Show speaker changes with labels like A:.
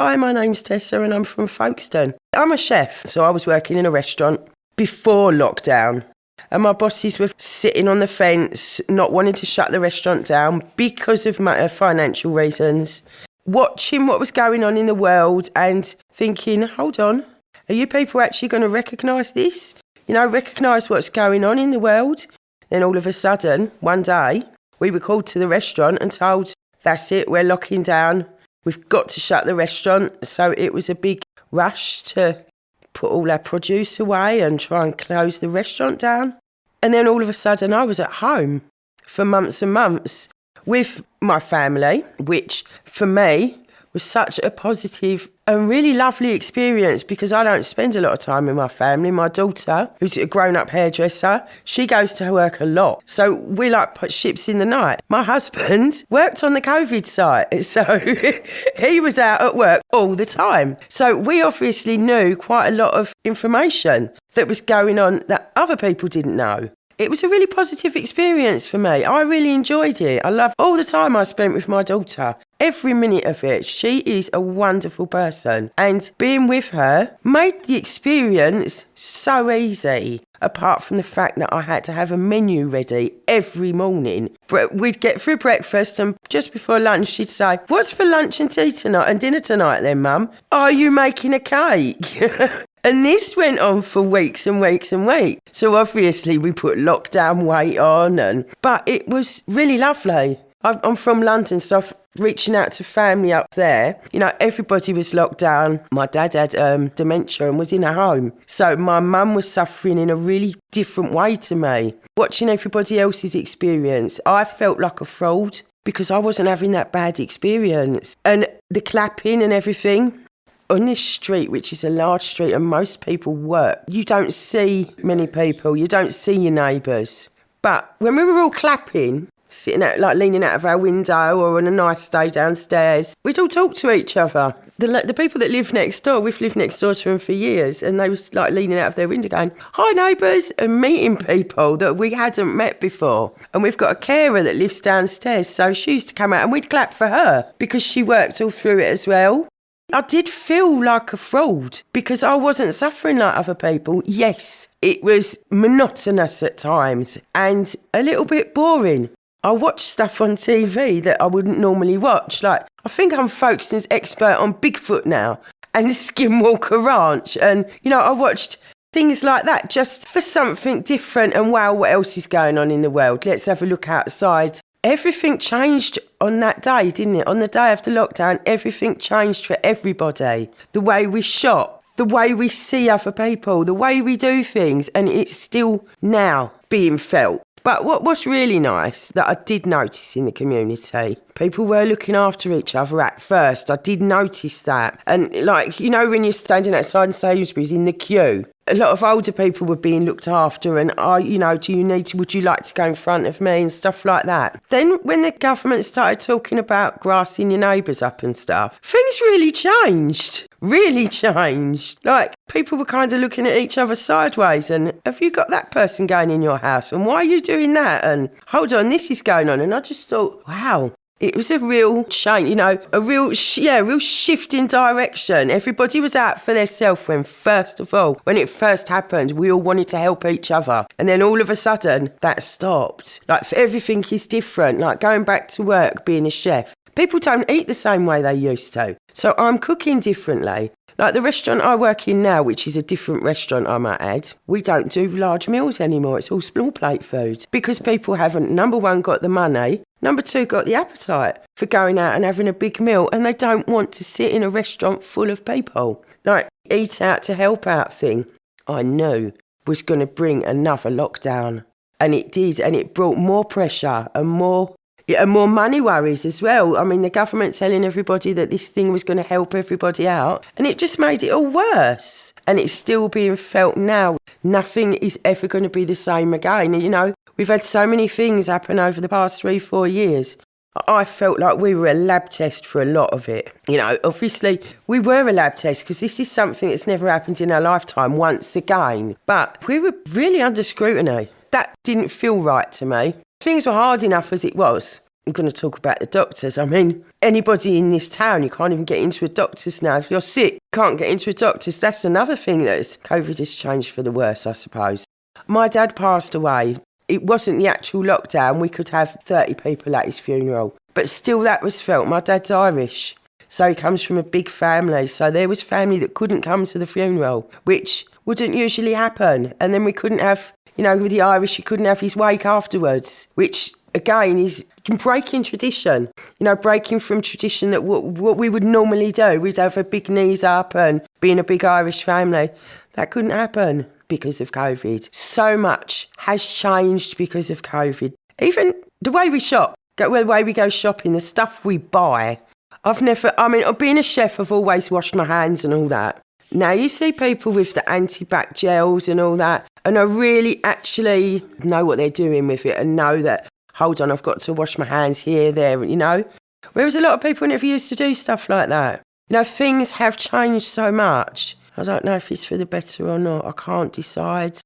A: Hi, my name's Tessa and I'm from Folkestone. I'm a chef, so I was working in a restaurant before lockdown. And my bosses were sitting on the fence, not wanting to shut the restaurant down because of financial reasons, watching what was going on in the world and thinking, hold on, are you people actually going to recognise this? Recognise what's going on in the world? Then all of a sudden, one day, we were called to the restaurant and told, that's it, we're locking down. We've got to shut the restaurant. So it was a big rush to put all our produce away and try and close the restaurant down. And then all of a sudden I was at home for months and months with my family, which for me was such a positive and really lovely experience because I don't spend a lot of time with my family. My daughter, who's a grown-up hairdresser, she goes to work a lot. So we put ships in the night. My husband worked on the COVID site, so he was out at work all the time. So we obviously knew quite a lot of information that was going on that other people didn't know. It was a really positive experience for me. I really enjoyed it. I loved all the time I spent with my daughter. Every minute of it. She is a wonderful person. And being with her made the experience so easy. Apart from the fact that I had to have a menu ready every morning. We'd get through breakfast and just before lunch she'd say, what's for lunch and tea tonight and dinner tonight then, Mum? Are you making a cake? And this went on for weeks and weeks and weeks. So obviously we put lockdown weight on, but it was really lovely. I'm from London, so reaching out to family up there, everybody was locked down. My dad had dementia and was in a home. So my mum was suffering in a really different way to me. Watching everybody else's experience, I felt like a fraud because I wasn't having that bad experience. And the clapping and everything. On this street, which is a large street and most people work, you don't see many people, you don't see your neighbours. But when we were all clapping, sitting out, leaning out of our window or on a nice day downstairs, we'd all talk to each other. The people that live next door, we've lived next door to them for years, and they was leaning out of their window going, hi neighbours, and meeting people that we hadn't met before. And we've got a carer that lives downstairs, so she used to come out and we'd clap for her because she worked all through it as well. I did feel like a fraud because I wasn't suffering like other people. Yes, it was monotonous at times and a little bit boring. I watched stuff on TV that I wouldn't normally watch. I think I'm Folkestone's expert on Bigfoot now and Skinwalker Ranch. And, I watched things like that just for something different and wow, what else is going on in the world? Let's have a look outside. Everything changed on that day, didn't it? On the day after lockdown, everything changed for everybody. The way we shop, the way we see other people, the way we do things, and it's still now being felt. But what's really nice that I did notice in the community, people were looking after each other at first. I did notice that. And when you're standing outside Sainsbury's in the queue, a lot of older people were being looked after and, would you like to go in front of me and stuff like that. Then when the government started talking about grassing your neighbours up and stuff, things really changed. People were kind of looking at each other sideways and, have you got that person going in your house? And why are you doing that? And hold on, this is going on. And I just thought, wow. It was a real change, a real shift in direction. Everybody was out for themselves when it first happened, we all wanted to help each other. And then all of a sudden, that stopped. Everything is different, going back to work, being a chef. People don't eat the same way they used to. So I'm cooking differently. The restaurant I work in now, which is a different restaurant, I might add, we don't do large meals anymore. It's all small plate food because people haven't, number one, got the money, number two, got the appetite for going out and having a big meal, and they don't want to sit in a restaurant full of people. Eat out to help out thing, I knew was going to bring another lockdown. And it did, and it brought more pressure and more money worries as well. I mean, the government telling everybody that this thing was going to help everybody out, and it just made it all worse. And it's still being felt now. Nothing is ever going to be the same again. We've had so many things happen over the past 3-4 years. I felt like we were a lab test for a lot of it. Obviously, we were a lab test because this is something that's never happened in our lifetime once again. But we were really under scrutiny. That didn't feel right to me. Things were hard enough as it was. I'm going to talk about the doctors. I mean, anybody in this town, you can't even get into a doctor's now. If you're sick, you can't get into a doctor's. That's another thing that COVID has changed for the worse, I suppose. My dad passed away. It wasn't the actual lockdown. We could have 30 people at his funeral. But still that was felt. My dad's Irish, so he comes from a big family. So there was family that couldn't come to the funeral, which wouldn't usually happen. And then we couldn't have, with the Irish, you couldn't have his wake afterwards, which again is breaking tradition, breaking from tradition that what we would normally do. We'd have a big knees up and being a big Irish family. That couldn't happen because of COVID. So much has changed because of COVID. Even the way we shop, the way we go shopping, the stuff we buy. Being a chef, I've always washed my hands and all that. Now, you see people with the anti-bac gels and all that, and I really actually know what they're doing with it and know that, hold on, I've got to wash my hands here, there, Whereas a lot of people never used to do stuff like that. Things have changed so much. I don't know if it's for the better or not. I can't decide.